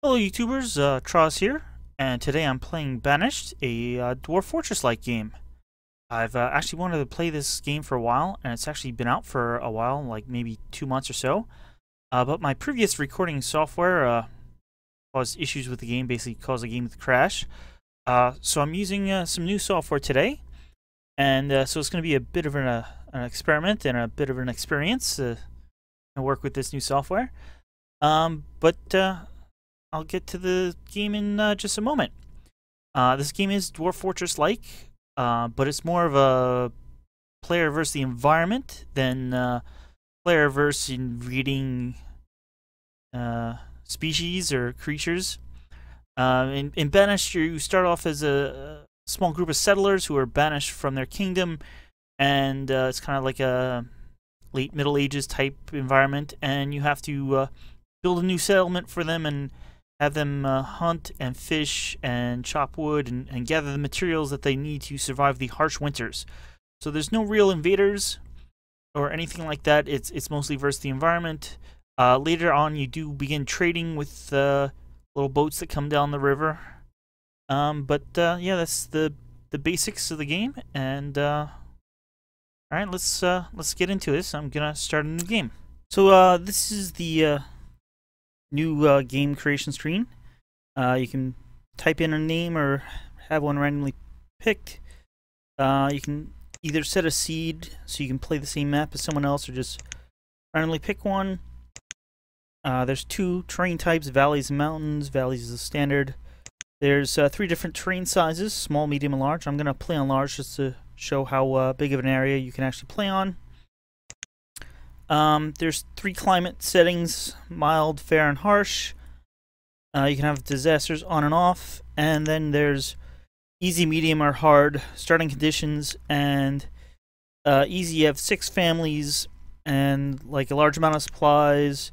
Hello YouTubers, Troz here, and today I'm playing Banished, a Dwarf Fortress-like game. I've actually wanted to play this game for a while, and it's actually been out for a while, like maybe 2 months or so. But my previous recording software caused issues with the game, basically caused the game to crash. So I'm using some new software today, and so it's going to be a bit of an experiment and a bit of an experience to work with this new software. I'll get to the game in just a moment. This game is Dwarf Fortress-like, but it's more of a player versus the environment than player versus invading species or creatures. In Banished, you start off as a small group of settlers who are banished from their kingdom, and it's kind of like a late Middle Ages type environment, and you have to build a new settlement for them and have them hunt and fish and chop wood and gather the materials that they need to survive the harsh winters. So there's no real invaders or anything like that. It's mostly versus the environment. Later on, you do begin trading with little boats that come down the river. Yeah, that's the basics of the game. And all right, let's get into this. I'm gonna start a new game. So this is the new game creation screen. You can type in a name or have one randomly picked. You can either set a seed so you can play the same map as someone else, or just randomly pick one. There's 2 terrain types: valleys and mountains. Valleys is the standard. There's 3 different terrain sizes: small, medium, and large. I'm gonna play on large just to show how big of an area you can actually play on. There's 3 climate settings: mild, fair, and harsh. You can have disasters on and off, and then there's easy, medium, or hard starting conditions. And easy, you have 6 families and like a large amount of supplies.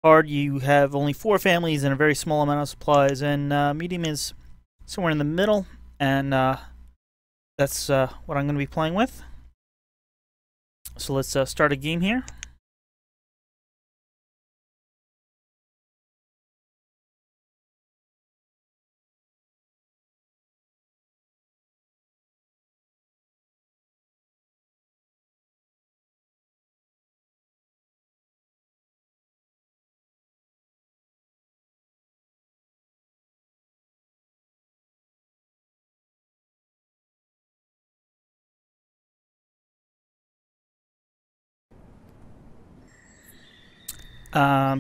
Hard, you have only 4 families and a very small amount of supplies. And medium is somewhere in the middle, and that's what I'm going to be playing with. So let's start a game here.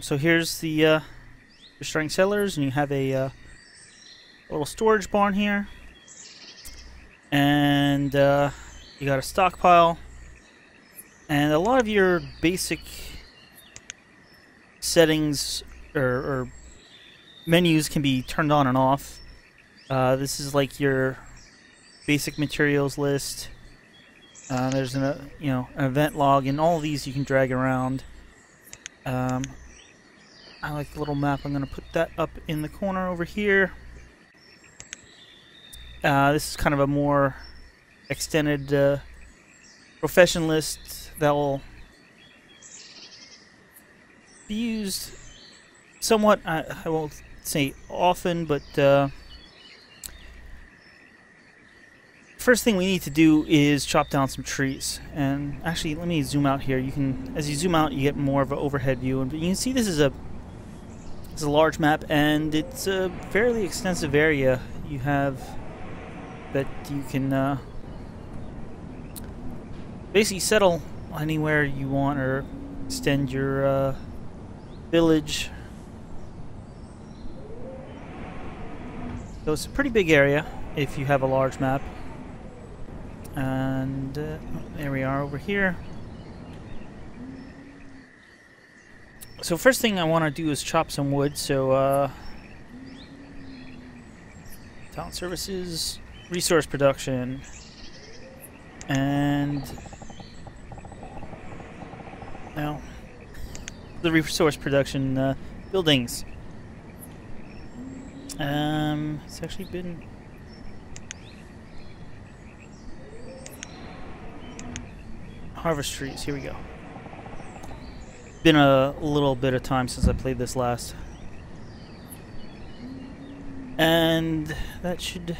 So here's the your starting settlers, and you have a little storage barn here, and you got a stockpile, and a lot of your basic settings or menus can be turned on and off. This is like your basic materials list. There's an event log, and all of these you can drag around. I like the little map. I'm going to put that up in the corner over here. This is kind of a more extended profession list that will be used somewhat, I won't say often, but first thing we need to do is chop down some trees. And actually, let me zoom out here. You can, as you zoom out, you get more of an overhead view, and you can see this is a large map, and it's a fairly extensive area you have that you can basically settle anywhere you want or extend your village. So it's a pretty big area if you have a large map. And there we are over here. So first thing I want to do is chop some wood. So talent services, resource production, and now the resource production buildings. It's actually been harvest trees. Here we go. Been a little bit of time since I played this last. And that should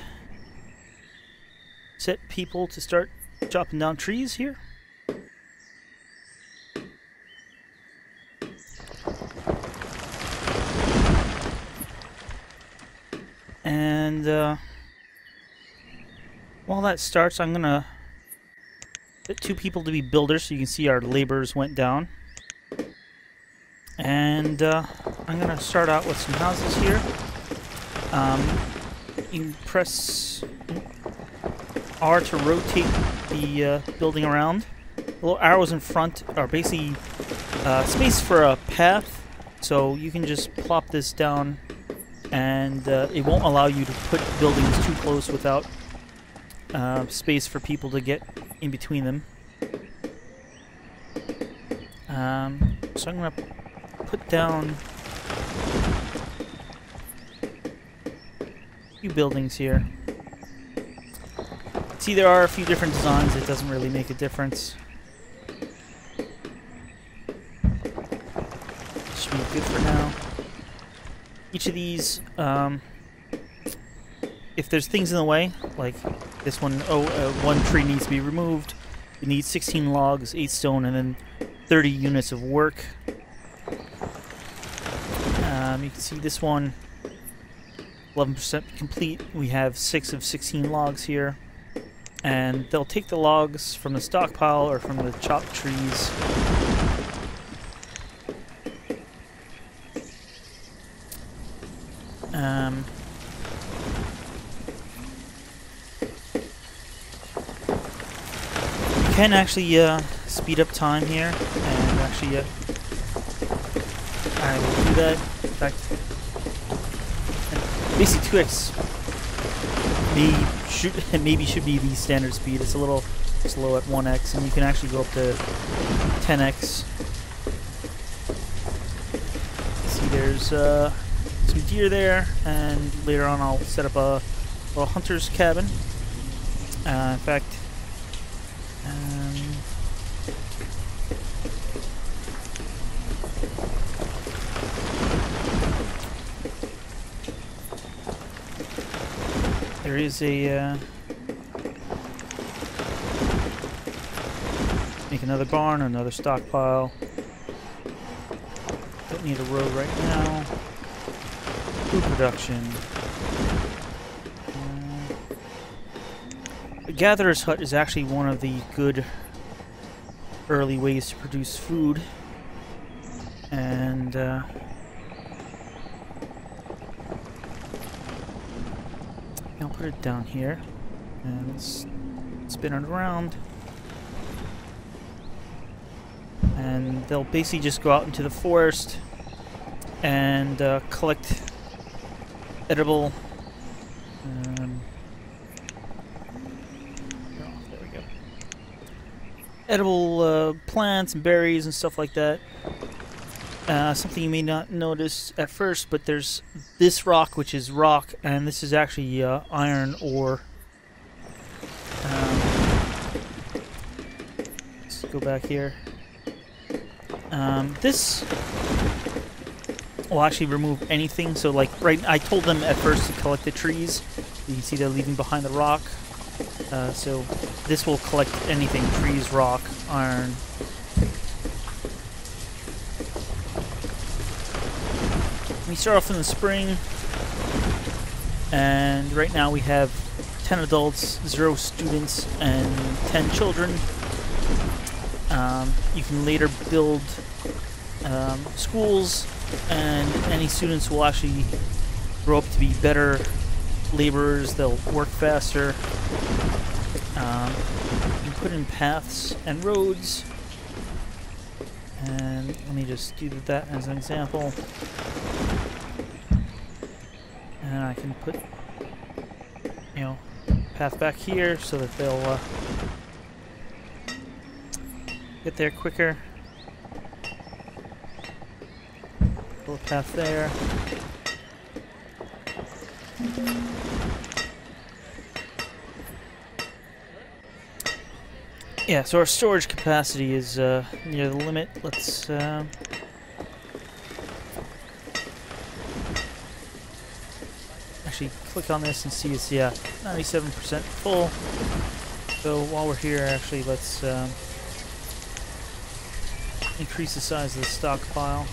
set people to start chopping down trees here. And while that starts, I'm gonna get 2 people to be builders so you can see our laborers went down. And I'm gonna start out with some houses here. You press R to rotate the building around. The little arrows in front are basically space for a path, so you can just plop this down and it won't allow you to put buildings too close without space for people to get in between them. So I'm going to put down a few buildings here. See, there are a few different designs. It doesn't really make a difference. Should be good for now. Each of these, if there's things in the way, like this one, one tree needs to be removed. You need 16 logs, 8 stone, and then 30 units of work. You can see this one, 11% complete. We have 6 of 16 logs here. And they'll take the logs from the stockpile or from the chopped trees. You can actually speed up time here, and actually I will do that. In fact, basically 2x maybe should be the standard speed. It's a little slow at 1x, and you can actually go up to 10x. See, there's some deer there, and later on I'll set up a little hunter's cabin. In fact, there is a make another barn, another stockpile. Don't need a road right now. Food production. A gatherer's hut is actually one of the good early ways to produce food, and I'll put it down here and spin it around, and they'll basically just go out into the forest and collect edible there we go. Edible plants and berries and stuff like that. Something you may not notice at first, but there's this rock, which is rock, and this is actually iron ore. Let's go back here. This will actually remove anything. So, like, I told them at first to collect the trees. You can see they're leaving behind the rock. So this will collect anything: trees, rock, iron. We start off in the spring, and right now we have 10 adults, 0 students, and 10 children. You can later build schools, and any students will actually grow up to be better laborers. They'll work faster. You can put in paths and roads, and let me just do that as an example. And I can put, path back here so that they'll get there quicker. Little path there. Yeah, so our storage capacity is near the limit. Let's actually click on this and see it's, yeah, 97% full. So while we're here, actually, let's increase the size of the stockpile.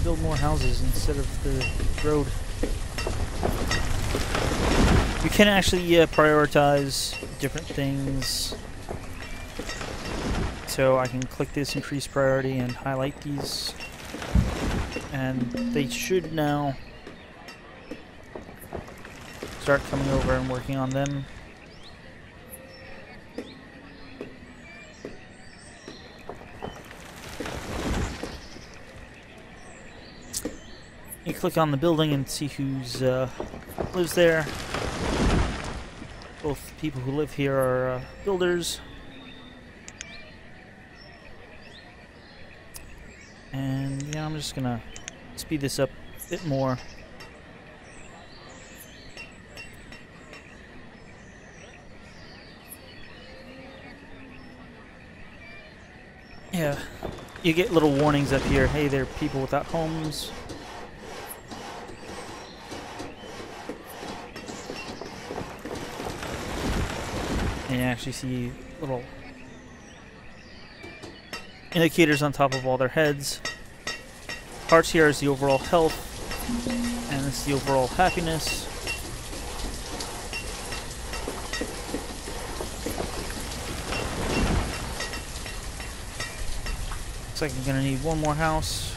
Build more houses instead of the road. You can actually prioritize different things. So I can click this increase priority and highlight these, and they should now start coming over and working on them. You click on the building and see who's lives there. Both people who live here are builders. And yeah, I'm just gonna speed this up a bit more. Yeah, you get little warnings up here. Hey, there are people without homes. And you actually see little indicators on top of all their heads. Hearts here is the overall health, and this is the overall happiness. Looks like I'm gonna need one more house.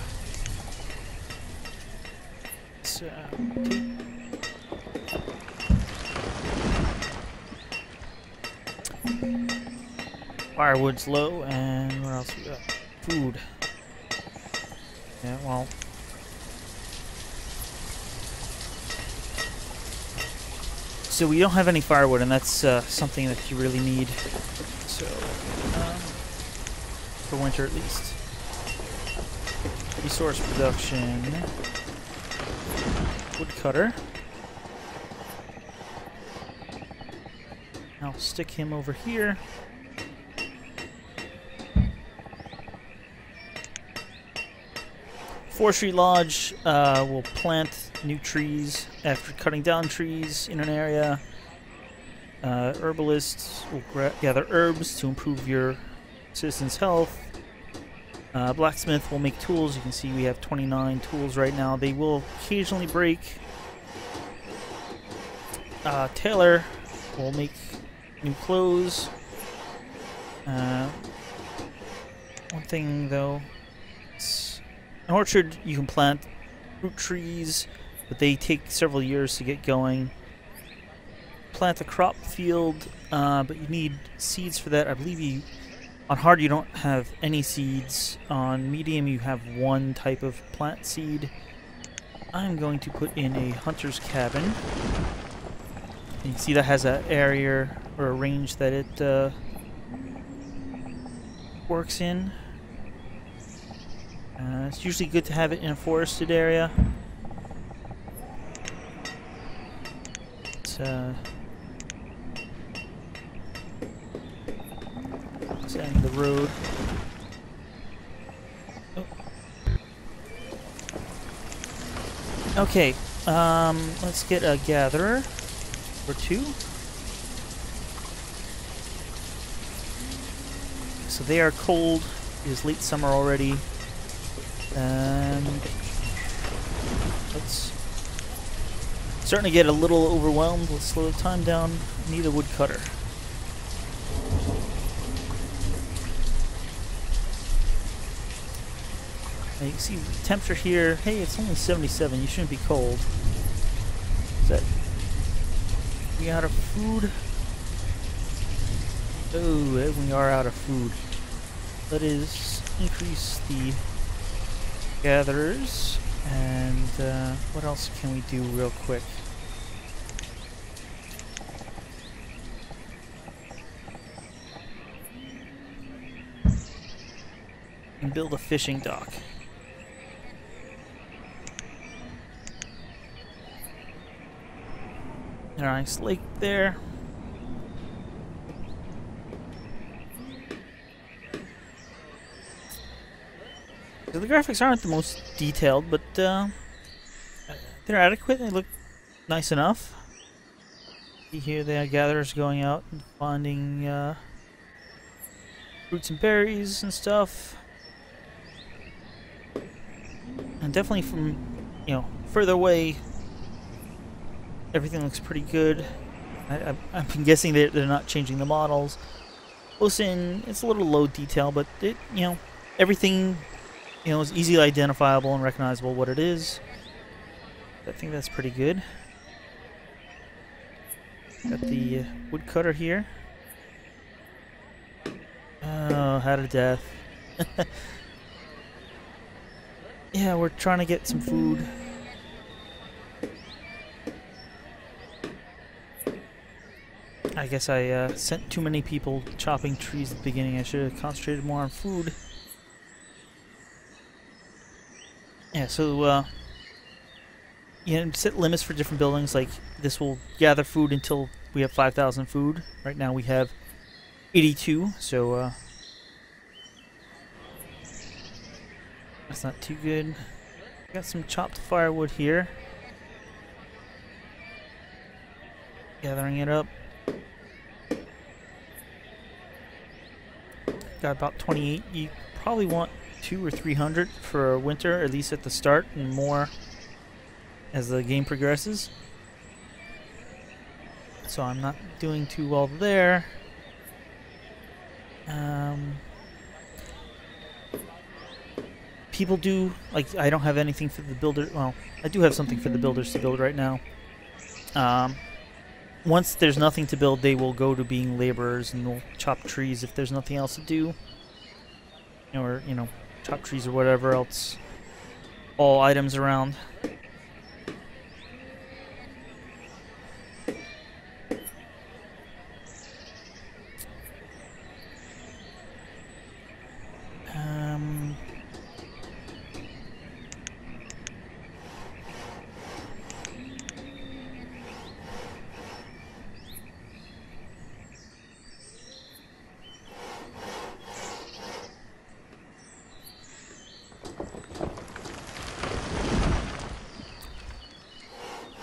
So, firewood's low, and what else we got? Food. Yeah, well. So we don't have any firewood, and that's something that you really need. So, for winter at least. Resource production. Woodcutter. I'll stick him over here. Forestry Lodge will plant new trees after cutting down trees in an area. Herbalists will gather herbs to improve your citizens' health. Blacksmith will make tools. You can see we have 29 tools right now. They will occasionally break. Tailor will make new clothes. One thing though, an orchard, you can plant fruit trees, but they take several years to get going. Plant a crop field, but you need seeds for that. I believe on hard you don't have any seeds. On medium you have one type of plant seed. I'm going to put in a hunter's cabin. You can see that has an area or a range that it works in. It's usually good to have it in a forested area. Let's end the road. Oh. Okay, let's get a gatherer or two. So they are cold. It is late summer already. Let's starting to get a little overwhelmed. Let's slow the time down. Need a woodcutter. Now you can see the temperature here. Hey, it's only 77. You shouldn't be cold. Is that we out of food? Oh, we are out of food. Let us increase the gatherers, and what else can we do real quick? And build a fishing dock. Nice lake there. So the graphics aren't the most detailed, but they're adequate. They look nice enough. See here the gatherers going out and finding fruits and berries and stuff. And definitely from, you know, further away, everything looks pretty good. I'm guessing that they're not changing the models. Close in, it's a little low detail, but it, you know, everything, you know, is easily identifiable and recognizable what it is. I think that's pretty good. Got the woodcutter here. Oh, had a death. Yeah, we're trying to get some food. I guess I sent too many people chopping trees at the beginning. I should have concentrated more on food. Yeah, so you know, set limits for different buildings. Like this will gather food until we have 5,000 food. Right now we have 82, so that's not too good. Got some chopped firewood here. Gathering it up. Got about 28. You probably want 200 or 300 for winter, at least at the start, and more as the game progresses. So I'm not doing too well there. People do, like, I don't have anything for the builder. Well, I do have something for the builders to build right now. Once there's nothing to build, they will go to being laborers and they'll chop trees if there's nothing else to do. Or, you know, chop trees or whatever else. All items around.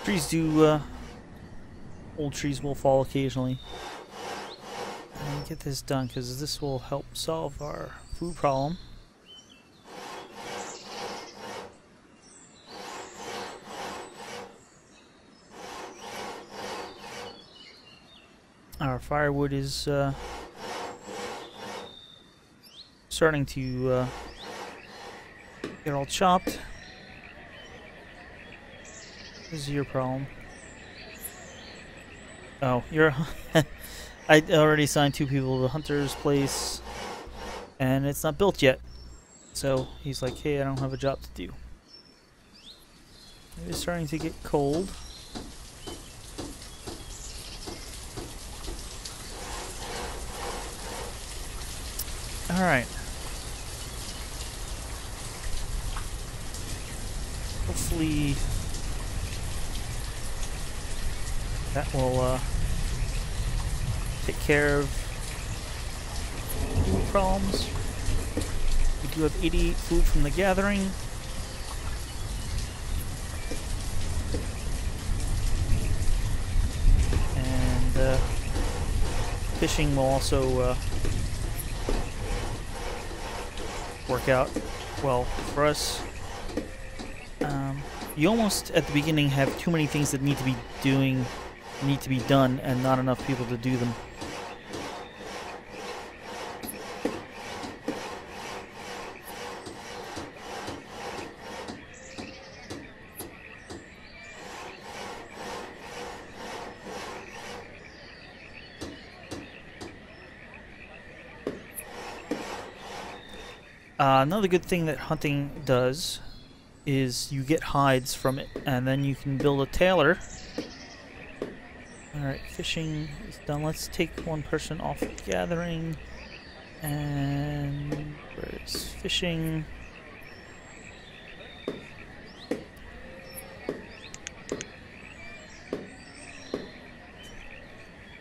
Trees do, old trees will fall occasionally. And get this done because this will help solve our food problem. Our firewood is starting to get all chopped. This is your problem. Oh, you're... I already assigned 2 people to the hunter's place, and it's not built yet. So he's like, hey, I don't have a job to do. It is starting to get cold. Alright. Hopefully that will take care of food problems. We do have 88 food from the gathering. And fishing will also work out well for us. You almost at the beginning have too many things that need to be done and not enough people to do them. Another good thing that hunting does is you get hides from it, and then you can build a tailor. Alright, fishing is done. Let's take one person off of gathering. And where is fishing?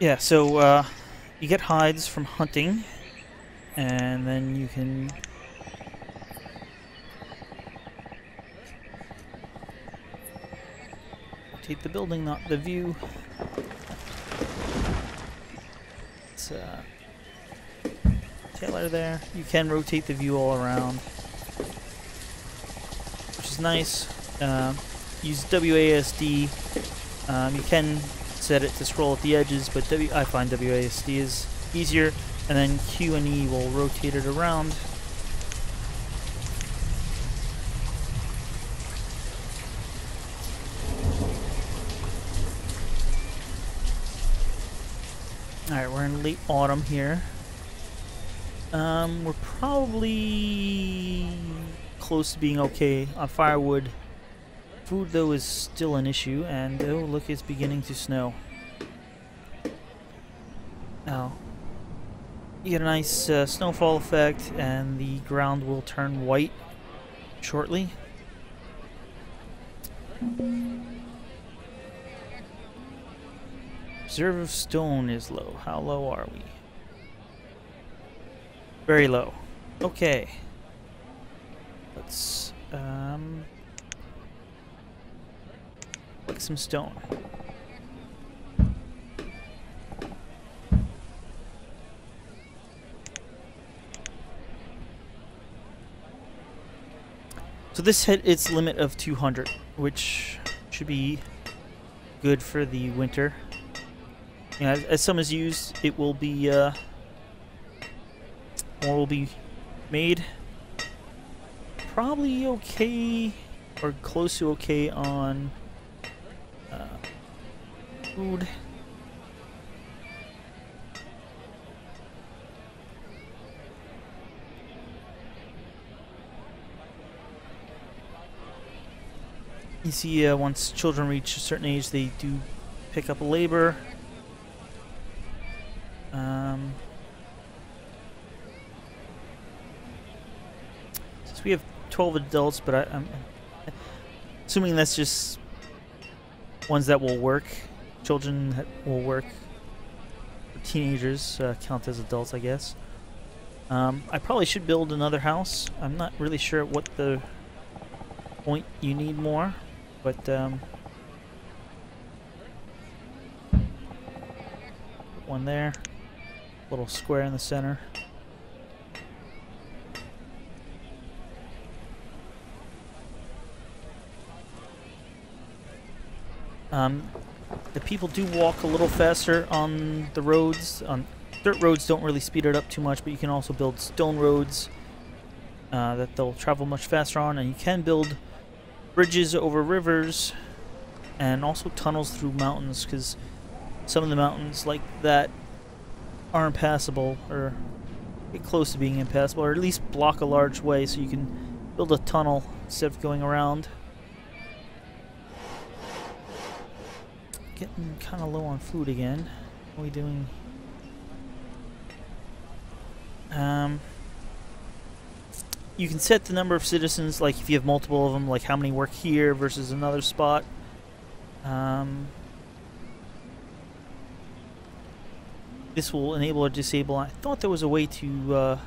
Yeah, so you get hides from hunting, and then you can rotate the building, not the view. It's Taylor there. You can rotate the view all around, which is nice. Use WASD. You can set it to scroll at the edges, but I find WASD is easier, and then Q and E will rotate it around. Alright, we're in late autumn here. We're probably close to being okay on firewood. Food, though, is still an issue, and oh, look, it's beginning to snow. Now, you get a nice snowfall effect, and the ground will turn white shortly. Reserve of stone is low. How low are we? Very low. Okay. Let's like some stone. So this hit its limit of 200, which should be good for the winter. You know, as some is used, it will be more will be made. Probably okay, or close to okay on food. You see, once children reach a certain age, they do pick up labor. Since we have 12 adults, but I'm assuming that's just ones that will work. Children that will work. Teenagers count as adults, I guess. I probably should build another house. I'm not really sure at what the point you need more, but one there, little square in the center. The people do walk a little faster on the roads. On dirt roads don't really speed it up too much, but you can also build stone roads that they'll travel much faster on, and you can build bridges over rivers and also tunnels through mountains, because some of the mountains like that are impassable, or get close to being impassable, or at least block a large way, so you can build a tunnel instead of going around. Getting kind of low on food again. What are we doing? You can set the number of citizens, like if you have multiple of them, like how many work here versus another spot. This will enable or disable. I thought there was a way to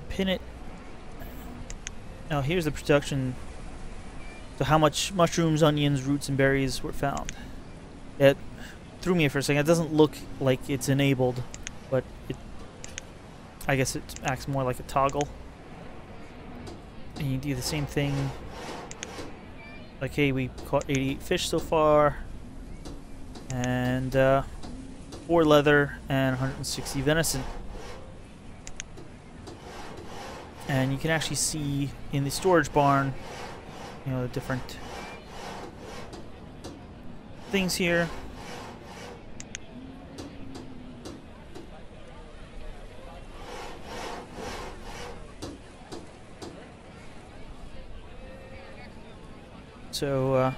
pin it. Now here's the production. So how much mushrooms, onions, roots, and berries were found. It threw me for a second. It doesn't look like it's enabled, but I guess it acts more like a toggle. And you do the same thing. Like, hey, we caught 88 fish so far, and 4 leather and 160 venison. And you can actually see in the storage barn, you know, the different things here. So,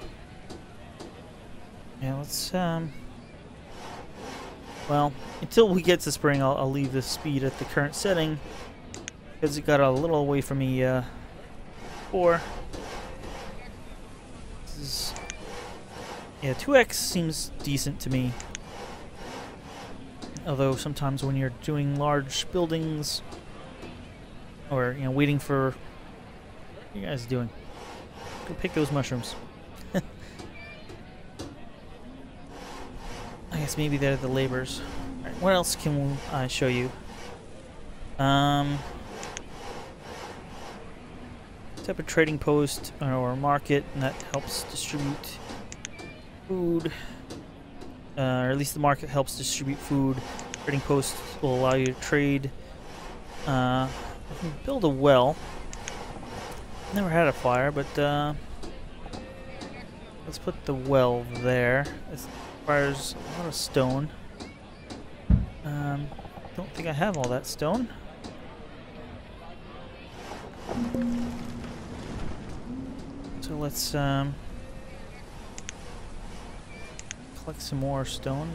yeah, let's, well, until we get to spring, I'll leave the speed at the current setting, because it got a little away from me, before. This is, Yeah, 2x seems decent to me. Although sometimes when you're doing large buildings, or, you know, waiting for... What are you guys doing? Go pick those mushrooms. I guess maybe they're the laborers. Alright, what else can I show you? Type of trading post or market, and that helps distribute food. Or at least the market helps distribute food. Trading post will allow you to trade. I can build a well. Never had a fire, but let's put the well there. This requires a lot of stone. Don't think I have all that stone. So let's collect some more stone.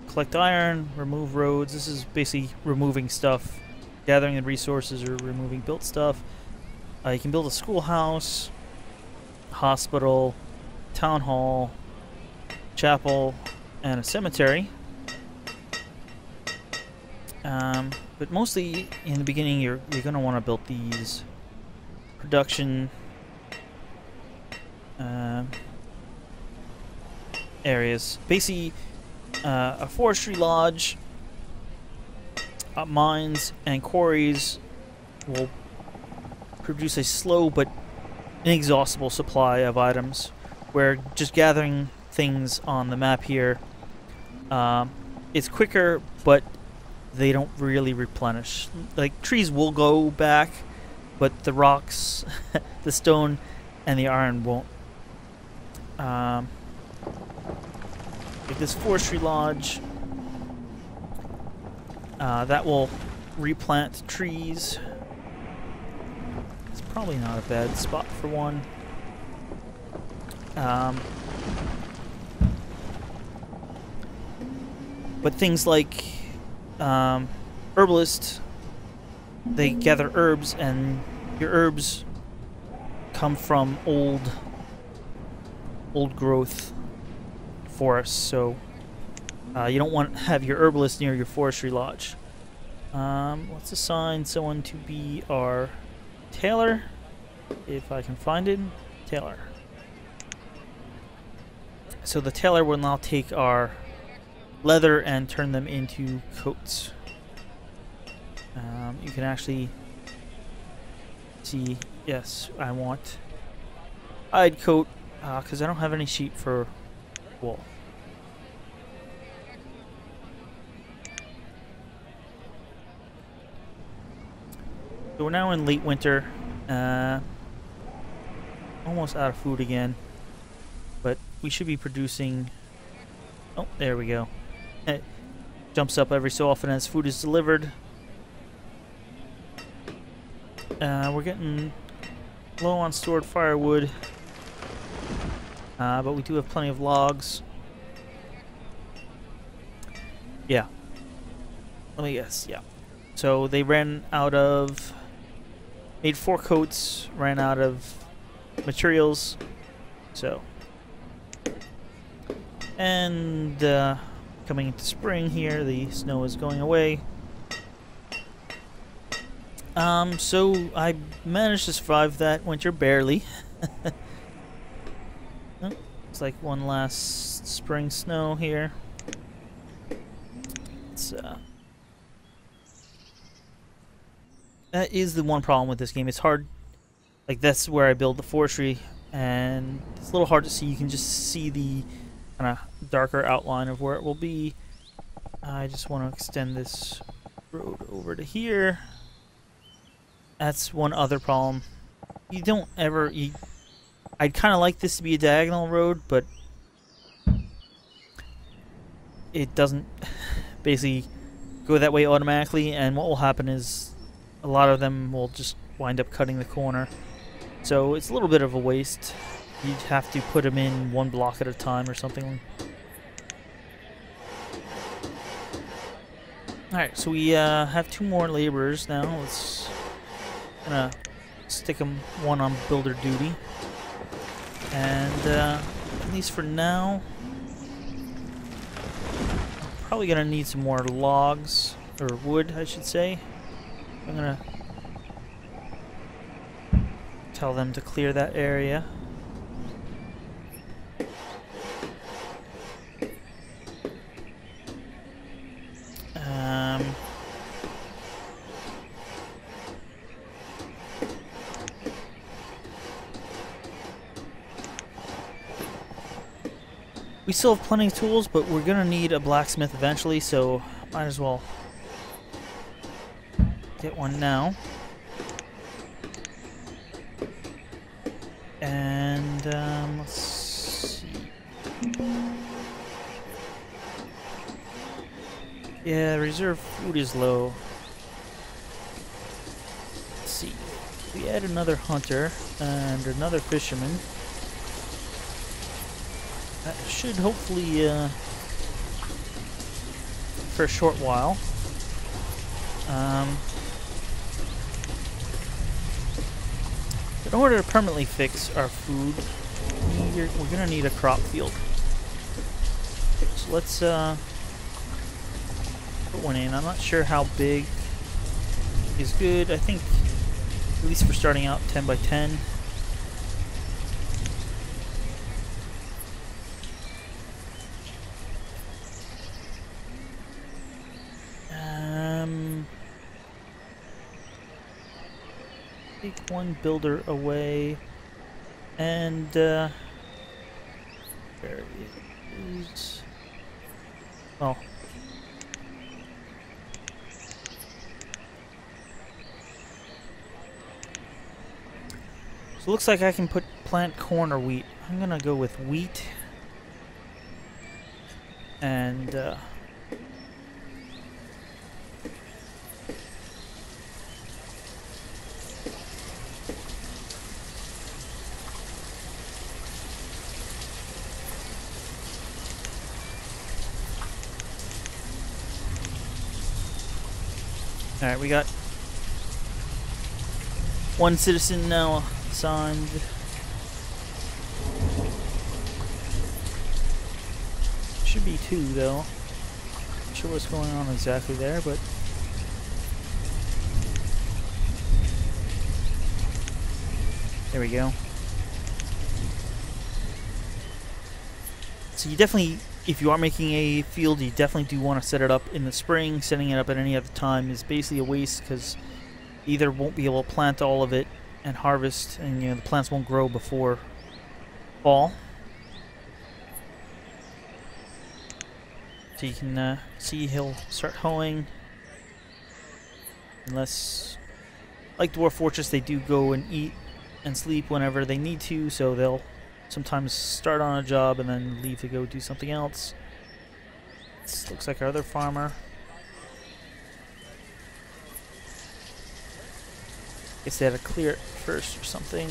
Collect iron, remove roads. This is basically removing stuff, gathering the resources or removing built stuff. You can build a schoolhouse, hospital, town hall, chapel, and a cemetery. But mostly in the beginning you're going to want to build these production areas. Basically a forestry lodge, mines, and quarries will produce a slow but inexhaustible supply of items, where just gathering things on the map here, it's quicker, but they don't really replenish. Like, trees will go back, but the rocks, the stone, and the iron won't. Like this forestry lodge, that will replant trees. It's probably not a bad spot for one. But things like herbalists, they gather herbs, and your herbs come from old growth forests, so you don't want to have your herbalist near your forestry lodge. Let's assign someone to be our tailor, if I can find him. Tailor. So the tailor will now take our leather and turn them into coats. You can actually see, yes, I want hide coat, because I don't have any sheep for wool. So we're now in late winter, almost out of food again, but we should be producing. Oh, there we go. It jumps up every so often as food is delivered. We're getting low on stored firewood, but we do have plenty of logs. Yeah. Let me guess, yeah. So they ran out of... Made 4 coats, ran out of materials, so... And coming into spring here, the snow is going away. So I managed to survive that winter barely. Oh, it's like one last spring snow here. It's that is the one problem with this game. It's hard. Like, that's where I build the forestry, and it's a little hard to see. You can just see the kind of darker outline of where it will be. I just want to extend this road over to here. That's one other problem. You don't ever... I'd kind of like this to be a diagonal road, but it doesn't basically go that way automatically, and what will happen is a lot of them will just wind up cutting the corner. So it's a little bit of a waste. You'd have to put them in one block at a time or something. Alright, so we have 2 more laborers now. Let's gonna stick them one on builder duty. And at least for now, I'm probably gonna need some more logs, or wood, I should say. I'm gonna tell them to clear that area. We still have plenty of tools, but we're gonna need a blacksmith eventually, so might as well get one now. And let's see. Yeah, reserve food is low. Let's see. We add another hunter and another fisherman. That should hopefully, for a short while. In order to permanently fix our food, we're gonna need a crop field. So let's put one in. I'm not sure how big is good. I think, at least for starting out, 10 by 10. Take one builder away, and there it is. Oh. So it looks like I can plant corn or wheat. I'm gonna go with wheat, and alright, we got one citizen now assigned. Should be 2 though. Not sure what's going on exactly there, but there we go. So you definitely, if you are making a field, you definitely do want to set it up in the spring. Setting it up at any other time is basically a waste, because either won't be able to plant all of it and harvest, and the plants won't grow before fall. So you can see he'll start hoeing, unless, like Dwarf Fortress, they do go and eat and sleep whenever they need to, so they'll sometimes start on a job and then leave to go do something else. This looks like our other farmer. Guess they had to clear it first or something.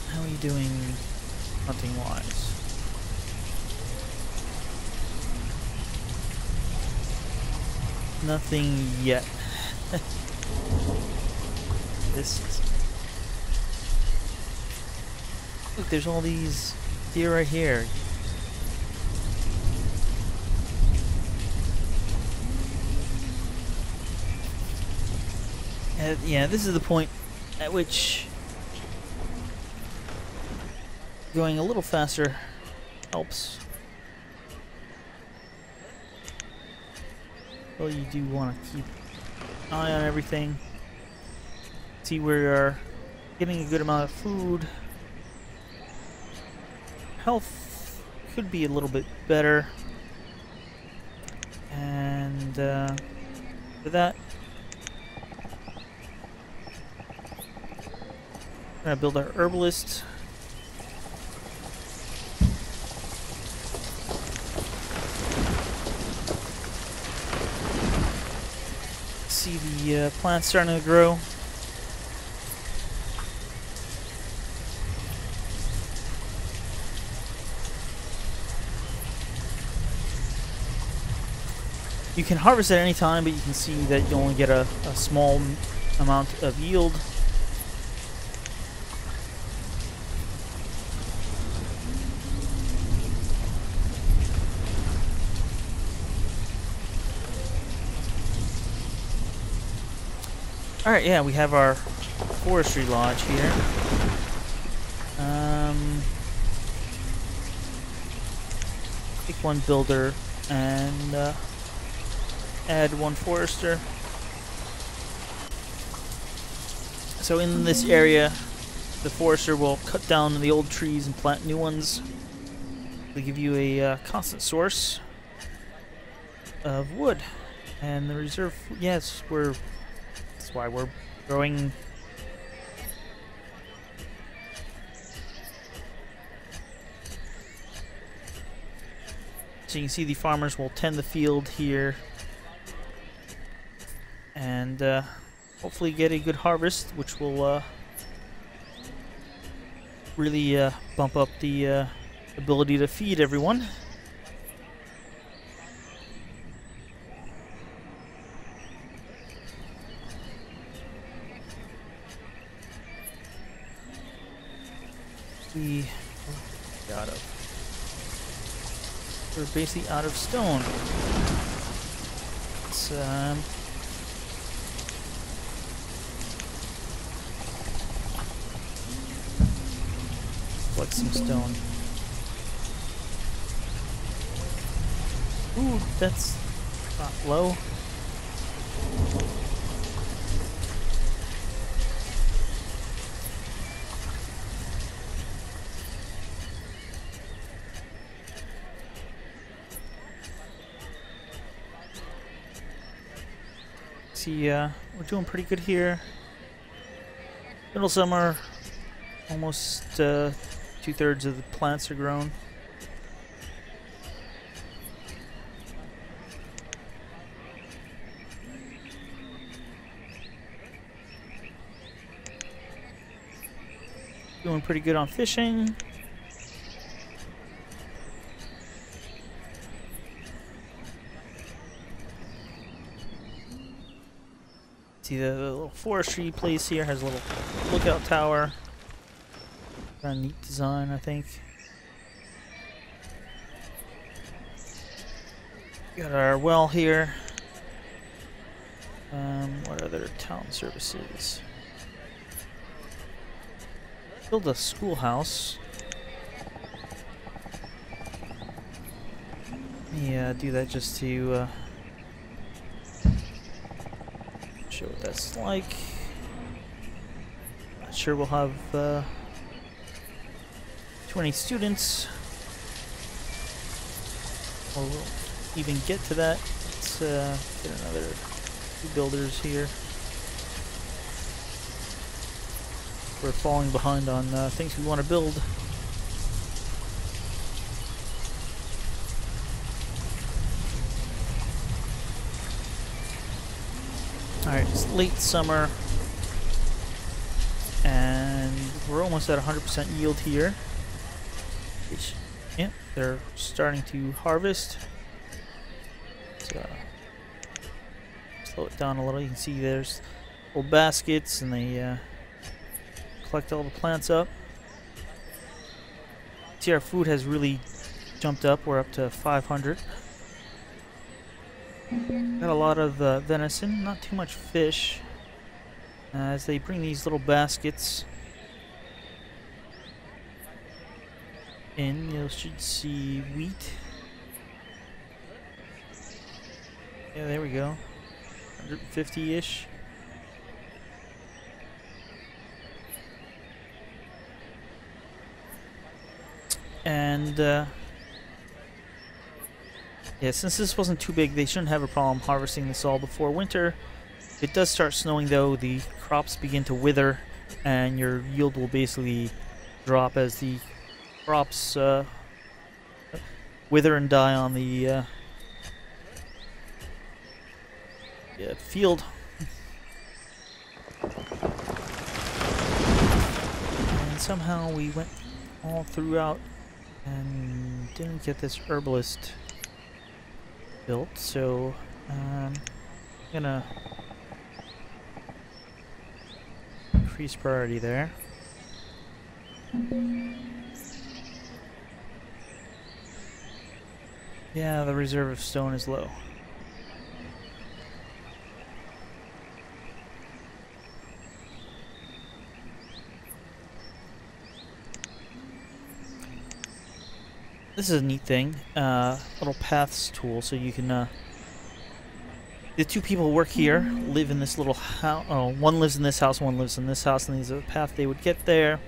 How are you doing hunting wise? Nothing yet. This is... Look, there's all these deer right here. Yeah, this is the point at which going a little faster helps. Well, you do want to keep an eye on everything. See, we are getting a good amount of food. Health could be a little bit better. And for that, we're gonna build our herbalist. See the plants starting to grow. You can harvest at any time, but you can see that you only get a small amount of yield. Alright, yeah, we have our forestry lodge here. Pick one builder and add one forester. So in this area, the forester will cut down the old trees and plant new ones. They give you a constant source of wood. And the reserve, yes, that's why we're growing. So you can see the farmers will tend the field here and hopefully get a good harvest, which will really bump up the ability to feed everyone. We're basically out of stone. Let's collect some stone. Ooh, that's not low. See, we're doing pretty good here. Middle summer, almost 2/3 of the plants are grown. Doing pretty good on fishing. See the little forestry place here has a little lookout tower. Kind of neat design, I think. Got our well here. What other town services? Build a schoolhouse. Yeah, do that just to show what that's like. Not sure we'll have 20 students. Or we'll even get to that. Let's get another 2 builders here. We're falling behind on things we want to build. Alright, it's late summer, and we're almost at 100% yield here. Yeah, they're starting to harvest. So, slow it down a little. You can see there's little baskets, and they collect all the plants up. See, our food has really jumped up. We're up to 500. Got a lot of venison, not too much fish. As they bring these little baskets in, you should see wheat. Yeah, there we go. 150-ish. And yeah, since this wasn't too big, they shouldn't have a problem harvesting this all before winter. If it does start snowing, though, the crops begin to wither, and your yield will basically drop as the crops wither and die on the field. And somehow we went all throughout and didn't get this herbalist built, so I'm gonna increase priority there. Yeah, the reserve of stone is low. This is a neat thing, little paths tool, so you can, the two people who work here live in this little house. Oh, one lives in this house, one lives in this house, and these are the path they would get there.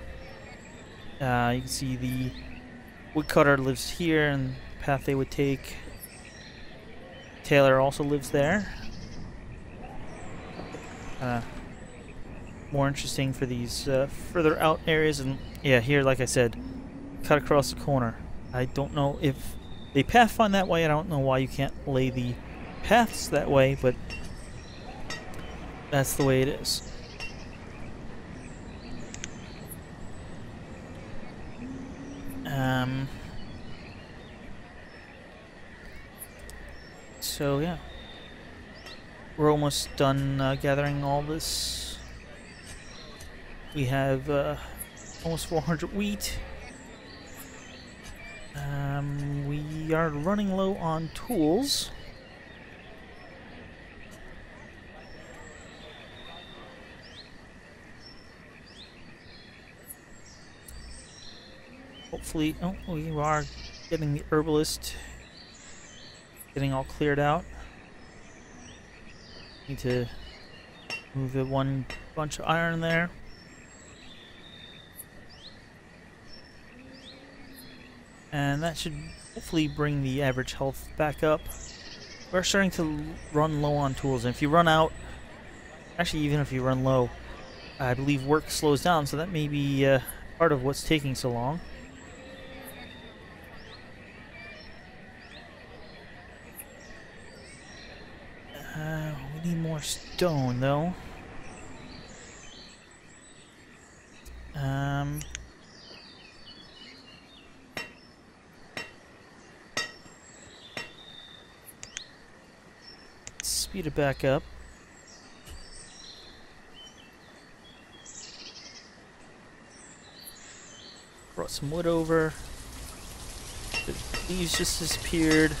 You can see the woodcutter lives here, and the path they would take. Taylor also lives there. More interesting for these further out areas, and yeah, here, like I said, cut across the corner. I don't know if they pathfind that way. I don't know why you can't lay the paths that way, but that's the way it is. So yeah, we're almost done gathering all this. We have almost 400 wheat. We are running low on tools. Hopefully, oh, we are getting the herbalist getting all cleared out. Need to move the one bunch of iron there. And that should hopefully bring the average health back up. We're starting to run low on tools, and if you run out, actually even if you run low, I believe work slows down, so that may be part of what's taking so long. We need more stone, though. Speed it back up. Brought some wood over. The leaves just disappeared.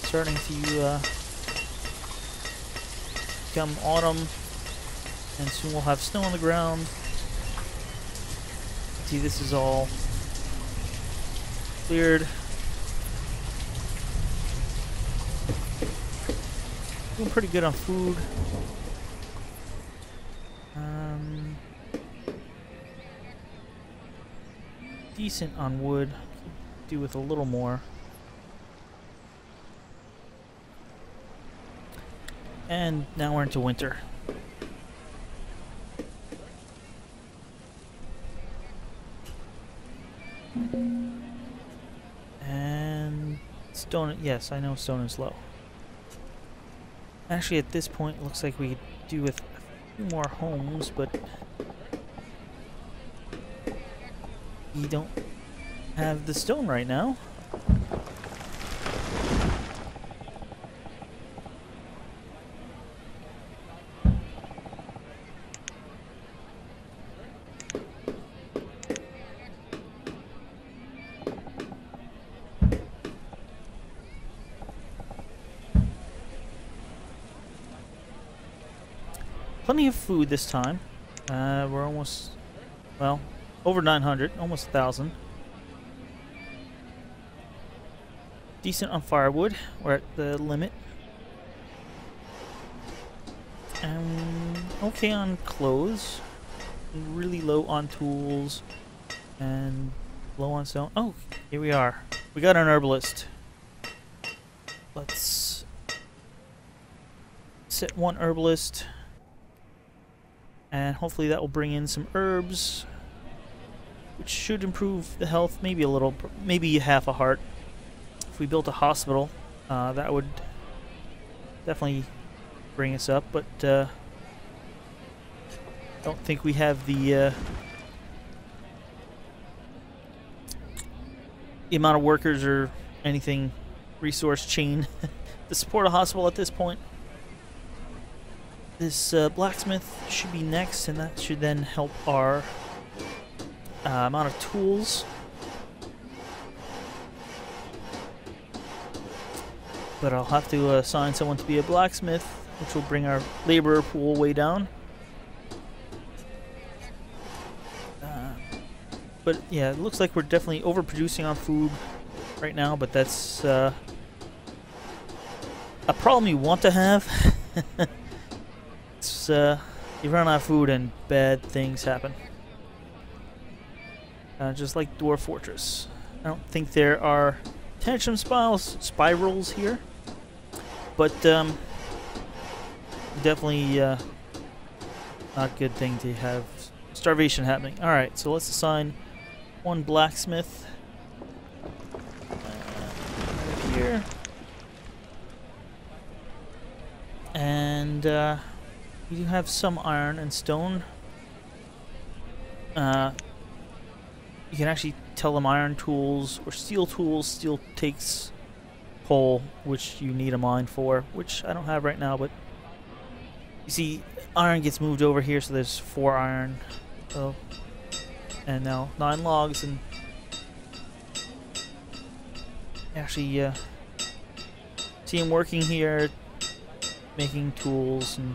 Starting to become autumn, and soon we'll have snow on the ground. See, this is all cleared. Doing pretty good on food. Decent on wood. Could do with a little more. And now we're into winter. And stone, yes, I know stone is low. Actually, at this point, it looks like we could do with a few more homes, but we don't have the stone right now. Plenty of food this time. We're almost, well, over 900, almost 1,000. Decent on firewood. We're at the limit. Okay on clothes. Really low on tools. And low on stone. Oh, here we are. We got an herbalist. Let's set one herbalist. And hopefully that will bring in some herbs, which should improve the health, maybe a little, maybe half a heart. If we built a hospital, that would definitely bring us up, but don't think we have the amount of workers or anything resource chain to support a hospital at this point. This blacksmith should be next, and that should then help our amount of tools. But I'll have to assign someone to be a blacksmith, which will bring our laborer pool way down. But yeah, it looks like we're definitely overproducing on food right now, but that's a problem you want to have. It's you run out of food and bad things happen. Just like Dwarf Fortress. I don't think there are tension spirals here, but definitely not a good thing to have starvation happening. Alright, so let's assign one blacksmith right here. And we do have some iron and stone. You can actually tell them iron tools or steel tools. Steel takes coal, which you need a mine for, which I don't have right now, but you see iron gets moved over here, so there's 4 iron. Oh, and now 9 logs, and actually see him working here, making tools, and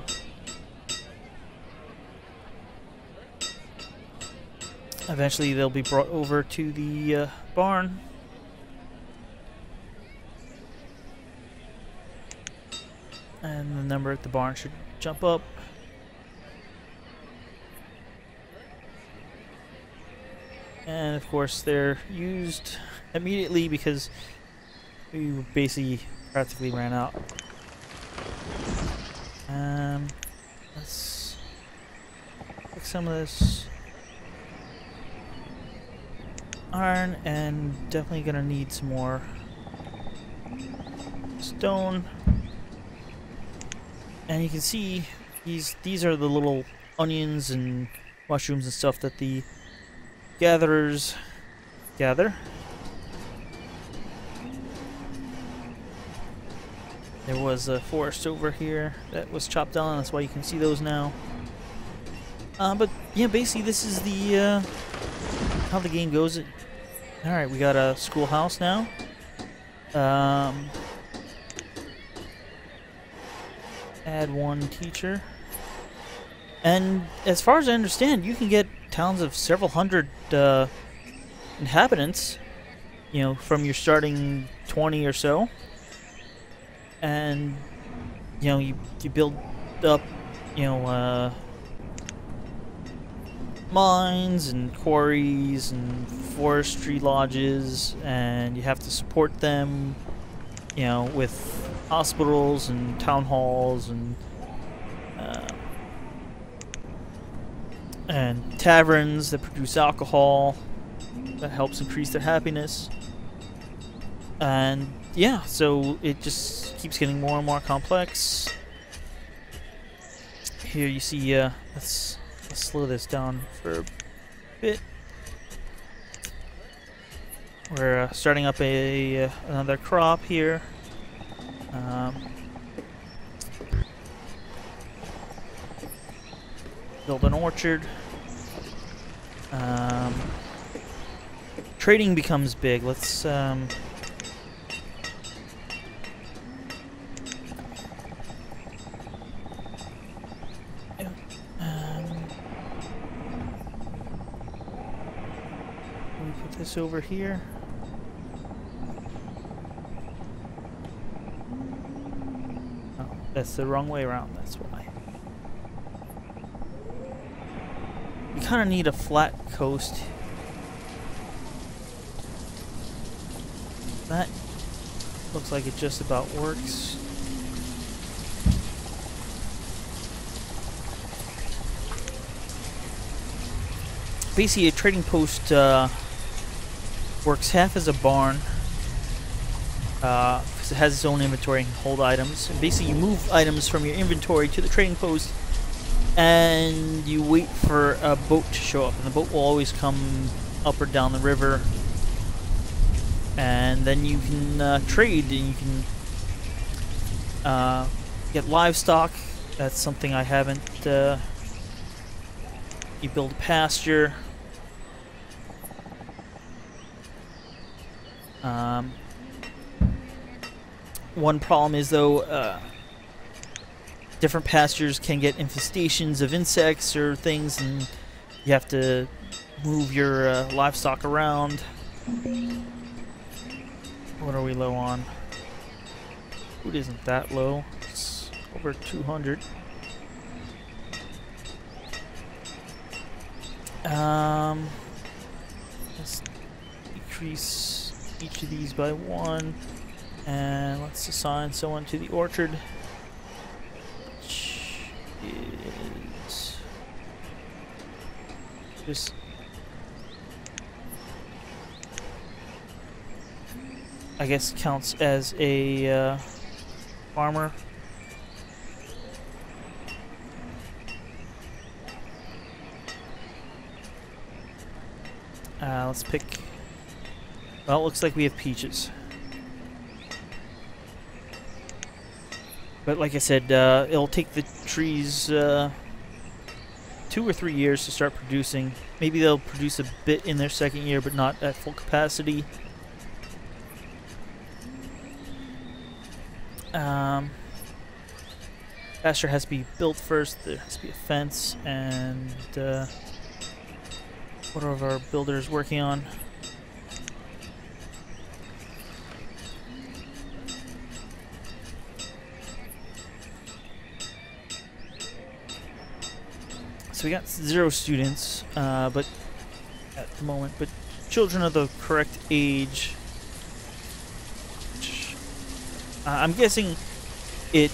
eventually they'll be brought over to the barn. And the number at the barn should jump up. And of course they're used immediately because we basically practically ran out. Let's pick some of this iron, and definitely gonna need some more stone. And you can see these are the little onions and mushrooms and stuff that the gatherers gather. There was a forest over here that was chopped down, that's why you can see those now. But yeah, basically this is the how the game goes. Alright, we got a schoolhouse now. Add 1 teacher. And as far as I understand, you can get towns of several hundred inhabitants, you know, from your starting 20 or so. And, you know, you build up, you know, mines and quarries and forestry lodges, and you have to support them, you know, with hospitals and town halls and taverns that produce alcohol that helps increase their happiness. And yeah, so it just keeps getting more and more complex. Here you see, let's slow this down for a bit. We're starting up another crop here. Build an orchard. Trading becomes big. Let's put this over here. Oh, that's the wrong way around, that's why. You kind of need a flat coast. That looks like it just about works. Basically, a trading post works half as a barn because it has its own inventory and can hold items. And basically, you move items from your inventory to the trading post, and you wait for a boat to show up. And the boat will always come up or down the river, and then you can trade, and you can Get livestock. That's something I haven't. You build a pasture. One problem is though, different pastures can get infestations of insects or things, and you have to move your livestock around. What are we low on? Food isn't that low. It's over 200. Let's decrease each of these by 1, and let's assign someone to the orchard, which is just I guess counts as a farmer. Let's pick. Well, it looks like we have peaches. But like I said, it'll take the trees 2 or 3 years to start producing. Maybe they'll produce a bit in their second year, but not at full capacity. Pasture has to be built first. There has to be a fence, and what are our builders working on? So we got 0 students, but at the moment, but children of the correct age. I'm guessing it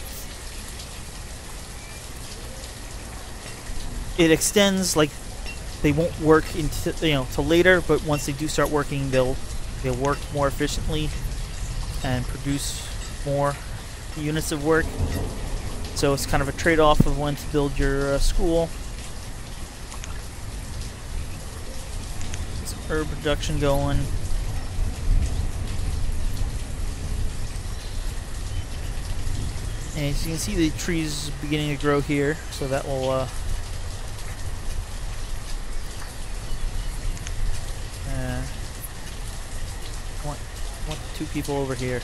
extends, like they won't work into till later, but once they do start working, they'll work more efficiently and produce more units of work. So it's kind of a trade-off of when to build your school. Some herb production going. And as you can see, the trees beginning to grow here, so that will want 2 people over here.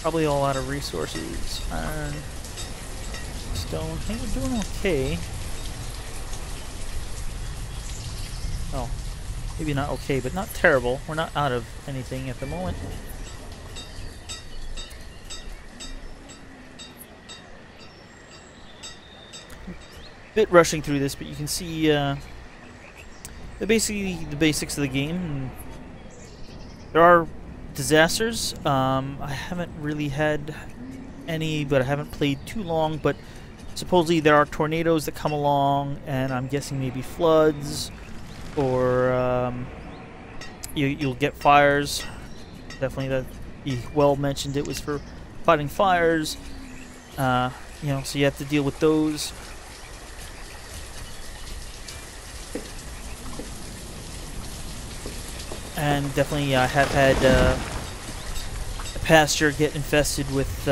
Probably all out of resources. Iron, stone. I think we're doing okay. Oh, maybe not okay, but not terrible. We're not out of anything at the moment. Bit rushing through this, but you can see basically the basics of the game. There are disasters. I haven't really had any, but I haven't played too long, but supposedly there are tornadoes that come along, and I'm guessing maybe floods, or you'll get fires. Definitely that he well mentioned it was for fighting fires. So you have to deal with those. And definitely I have had a pasture get infested with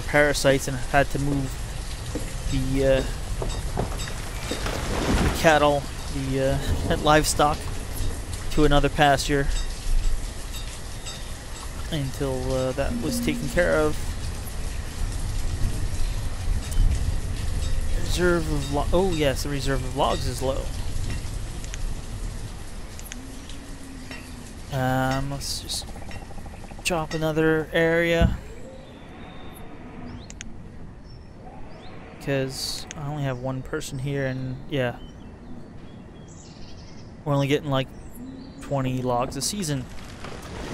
parasites, and I've had to move the cattle, the livestock, to another pasture until that was taken care of. Reserve of oh yes, the reserve of logs is low. Let's just chop another area, because I only have 1 person here, and yeah, we're only getting like 20 logs a season.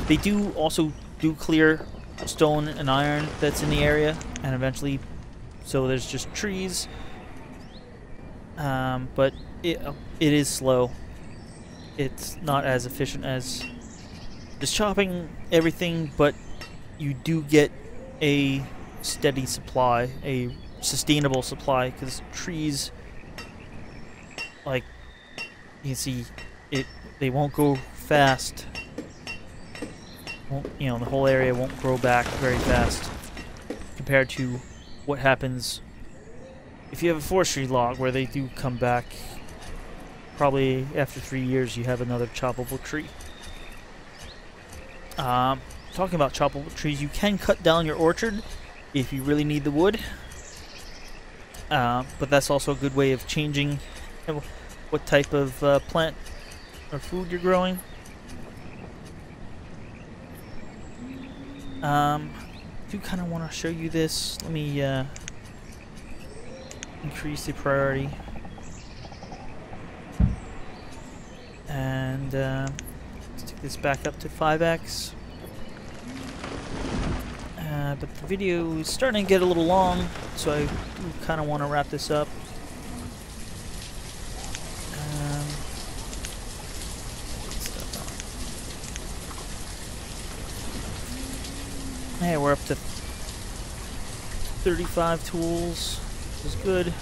They do also clear stone and iron that's in the area, and eventually, so there's just trees, but it is slow. It's not as efficient as just chopping everything, but you do get a steady supply, a sustainable supply, because trees, like you can see, they won't go fast. You know, the whole area won't grow back very fast compared to what happens if you have a forestry log, where they do come back. Probably after 3 years you have another choppable tree. Talking about choppable trees, you can cut down your orchard if you really need the wood, but that's also a good way of changing what type of plant or food you're growing. I do kind of want to show you this. Let me increase the priority. And let's take this back up to 5x. But the video is starting to get a little long, so I do kind of want to wrap this up. Hey, we're up to 35 tools. This is good.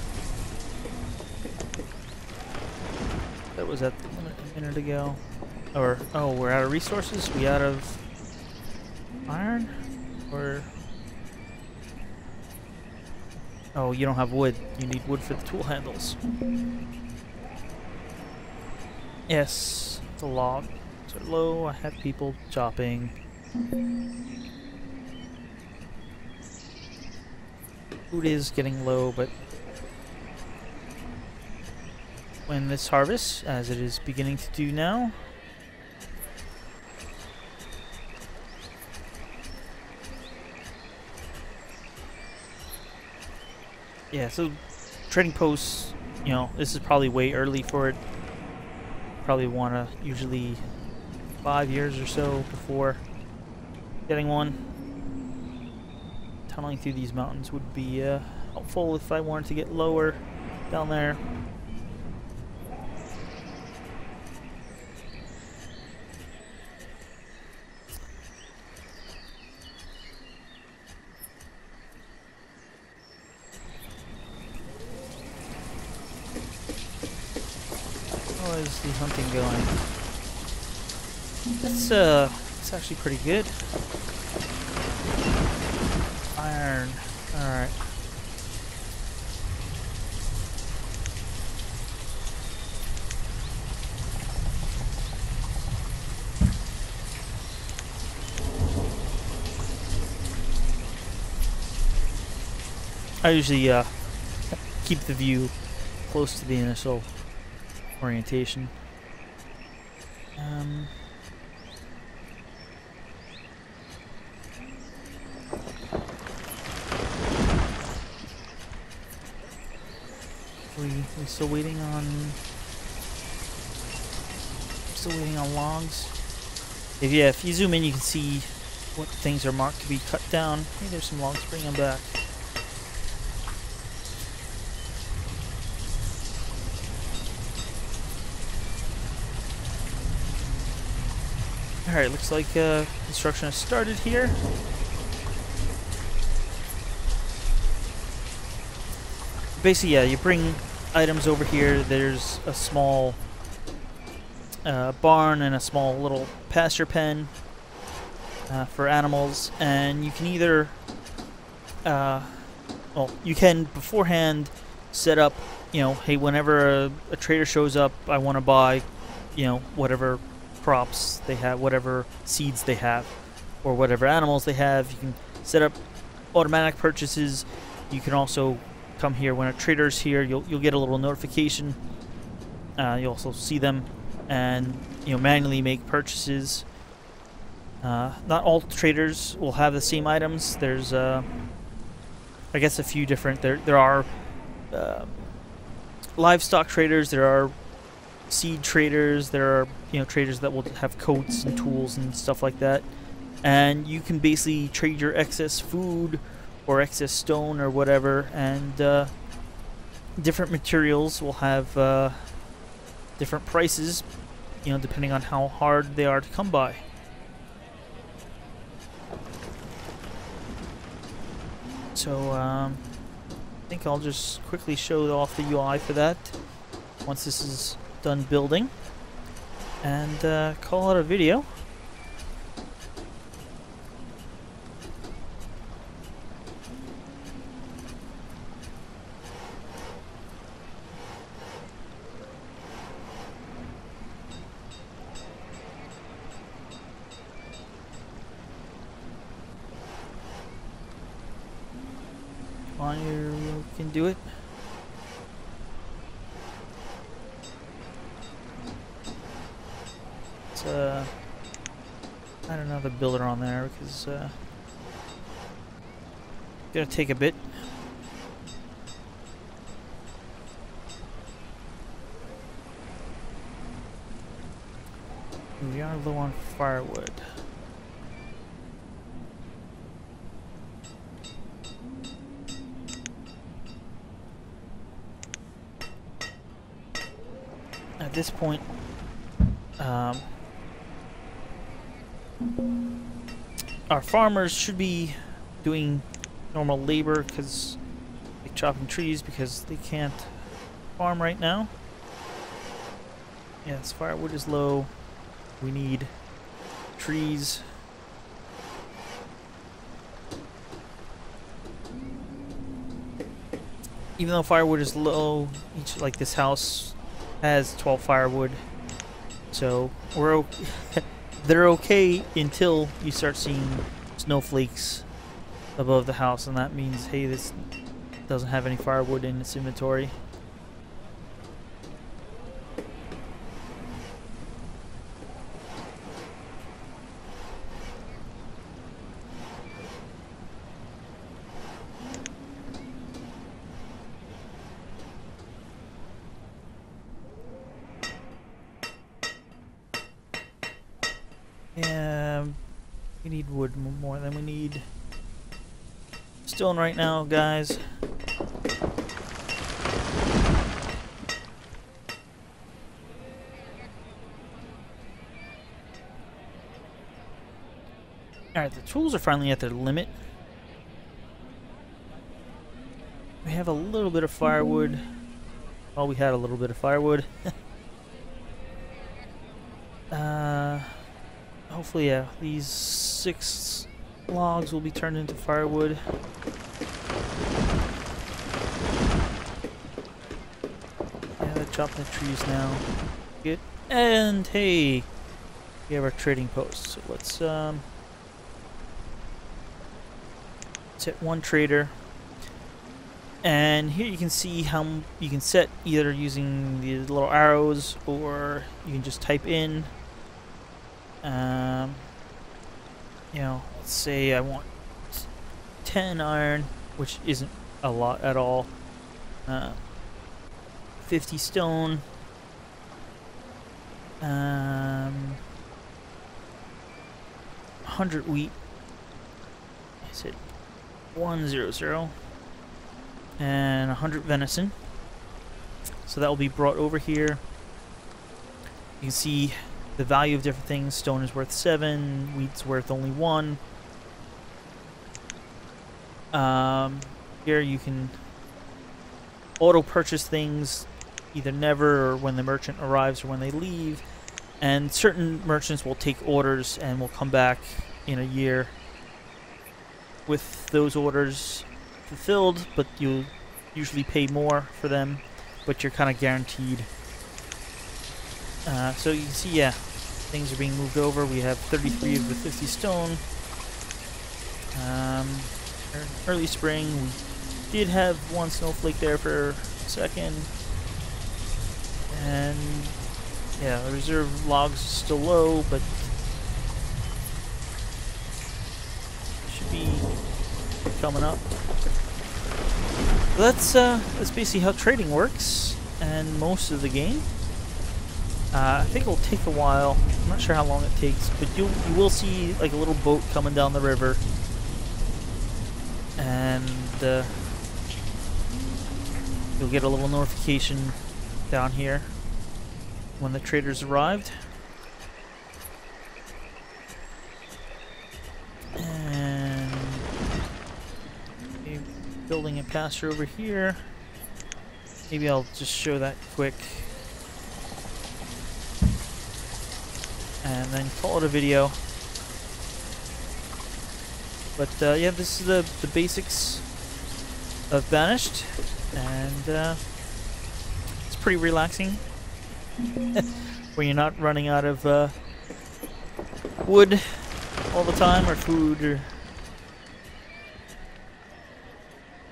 That was at the limit a minute ago. Or, oh, we're out of resources? We out of iron? Or... oh, you don't have wood. You need wood for the tool handles. Yes, the logs are low. I have people chopping. Food is getting low, but when this harvests, as it is beginning to do now, yeah, so trading posts, you know, this is probably way early for it. Probably want to usually 5 years or so before getting one. Tunneling through these mountains would be helpful if I wanted to get lower down there. How is the hunting going? It's actually pretty good. Iron. Alright. I usually keep the view close to the initial orientation. We still waiting on logs. If you zoom in, you can see what things are marked to be cut down. Hey, there's some logs. Bring them back. Alright, looks like construction has started here. Basically, yeah, you bring items over here. There's a small barn and a small little pasture pen for animals, and you can either well, you can beforehand set up, you know, hey, whenever a trader shows up, I want to buy, you know, whatever crops they have, whatever seeds they have, or whatever animals they have. You can set up automatic purchases. You can also come here when a trader's here. You'll get a little notification. You'll also see them, and you know, manually make purchases. Not all traders will have the same items. There's I guess a few different. There are livestock traders. There are seed traders. There are, you know, traders that will have coats and tools and stuff like that. And you can basically trade your excess food or excess stone or whatever, and different materials will have different prices, you know, depending on how hard they are to come by. So I think I'll just quickly show off the UI for that once this is done building, and call it a video. You can do it. It's I don't know the builder on there because gonna take a bit. We are low on firewood. At this point, our farmers should be doing normal labor, because like chopping trees, because they can't farm right now. Yes, firewood is low. We need trees. Even though firewood is low, each like this house has 12 firewood, so we're okay. They're okay until you start seeing snowflakes above the house, and that means, hey, this doesn't have any firewood in its inventory. Yeah, we need wood more than we need stone right now, guys. Alright, the tools are finally at their limit. We have a little bit of firewood. Well, we had a little bit of firewood. Hopefully, yeah, these 6 logs will be turned into firewood. Yeah, they're chopping the trees now. Good. And hey, we have our trading post. So let's hit one trader. And here you can see how you can set, either using the little arrows, or you can just type in. You know, let's say I want 10 iron, which isn't a lot at all. 50 stone. 100 wheat. I said 100. And 100 venison. So that will be brought over here. You can see the value of different things. Stone is worth 7, wheat's worth only 1. Here you can auto purchase things, either never, or when the merchant arrives, or when they leave. And certain merchants will take orders and will come back in a year with those orders fulfilled, but you'll usually pay more for them, but you're kind of guaranteed. So you can see, yeah, things are being moved over. We have 33 of the 50 stone. Early spring, we did have 1 snowflake there for a second. And yeah, the reserve logs is still low, but should be coming up. That's basically how trading works, and most of the game. I think it'll take a while. I'm not sure how long it takes, but you will see like a little boat coming down the river, and you'll get a little notification down here when the traders arrived. And building a pasture over here. Maybe I'll just show that quick. And then call it a video. But yeah, this is the basics of Banished. And it's pretty relaxing. When you're not running out of wood all the time, or food, or...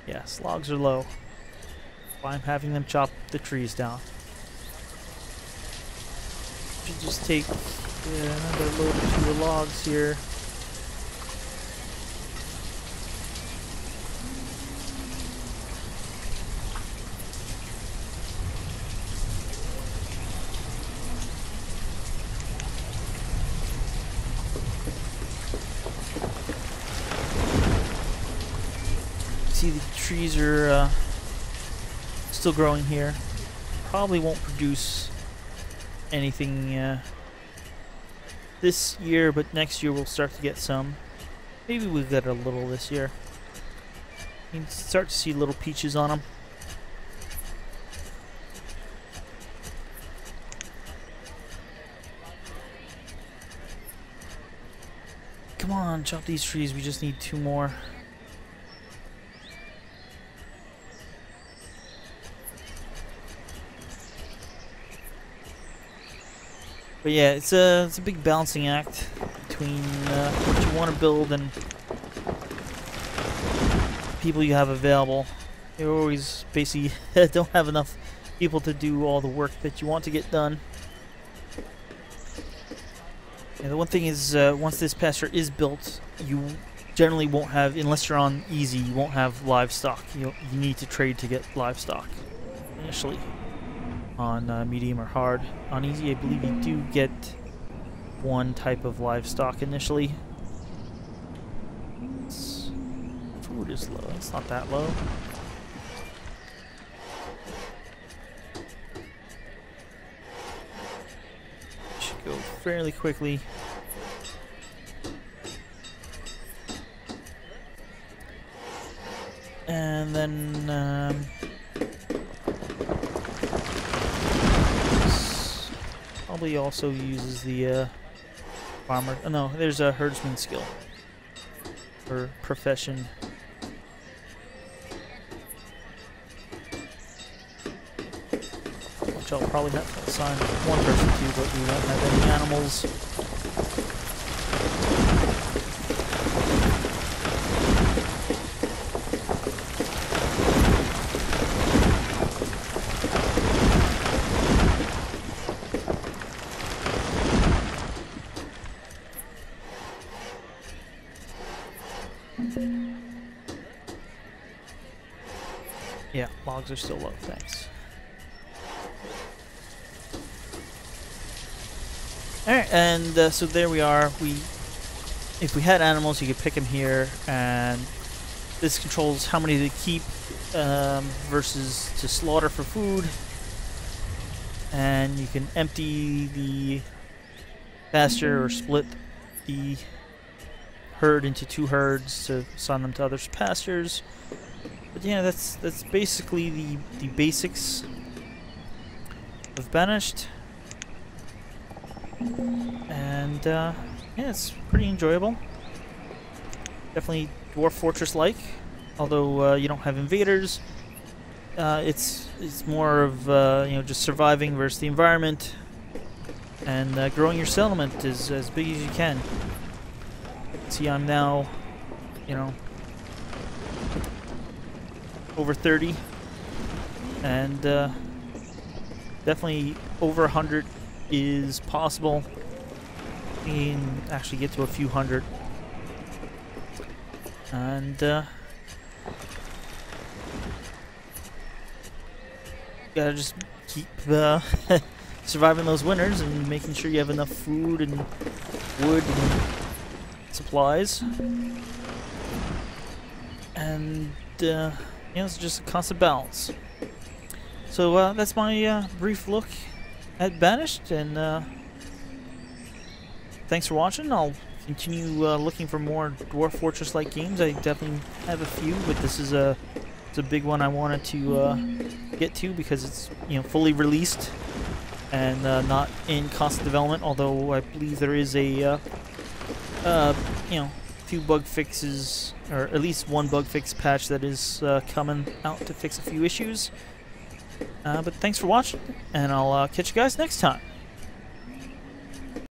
Yes, logs are low. Why I'm having them chop the trees down. Should just take another load or two of logs here. See, the trees are still growing here. Probably won't produce anything this year, but next year we'll start to get some. Maybe we'll get a little this year. You can start to see little peaches on them. Come on, chop these trees. We just need 2 more. But yeah, it's a big balancing act between what you want to build and people you have available. You always basically don't have enough people to do all the work that you want to get done. And the one thing is, once this pasture is built, you generally won't have, unless you're on easy, you won't have livestock. You need to trade to get livestock initially. On medium or hard. On easy, I believe you do get 1 type of livestock initially. Food is low. It's not that low. Should go fairly quickly. And then probably also uses the farmer. Oh, no, there's a herdsman skill or profession. Which I'll probably have to assign 1 person to, but we won't have any animals. Yeah, logs are still low, thanks. Alright, and so there we are. If we had animals, you could pick them here, and this controls how many to keep versus to slaughter for food. And you can empty the pasture or split the herd into 2 herds to assign them to other pastures. But yeah, that's basically the basics of Banished. And yeah, it's pretty enjoyable. Definitely Dwarf Fortress like, although you don't have invaders. It's more of you know, just surviving versus the environment, and growing your settlement is as big as you can. See, I'm now, you know, over 30, and definitely over 100 is possible. You can actually get to a few hundred, and gotta just keep surviving those winters and making sure you have enough food and wood and supplies. And yeah, it's just a constant balance. So that's my brief look at Banished, and thanks for watching. I'll continue looking for more Dwarf Fortress-like games. I definitely have a few, but this is a It's a big one I wanted to get to because it's, you know, fully released and not in constant development. Although I believe there is a you know, few bug fixes, or at least one bug fix patch that is coming out to fix a few issues. But thanks for watching, and I'll catch you guys next time.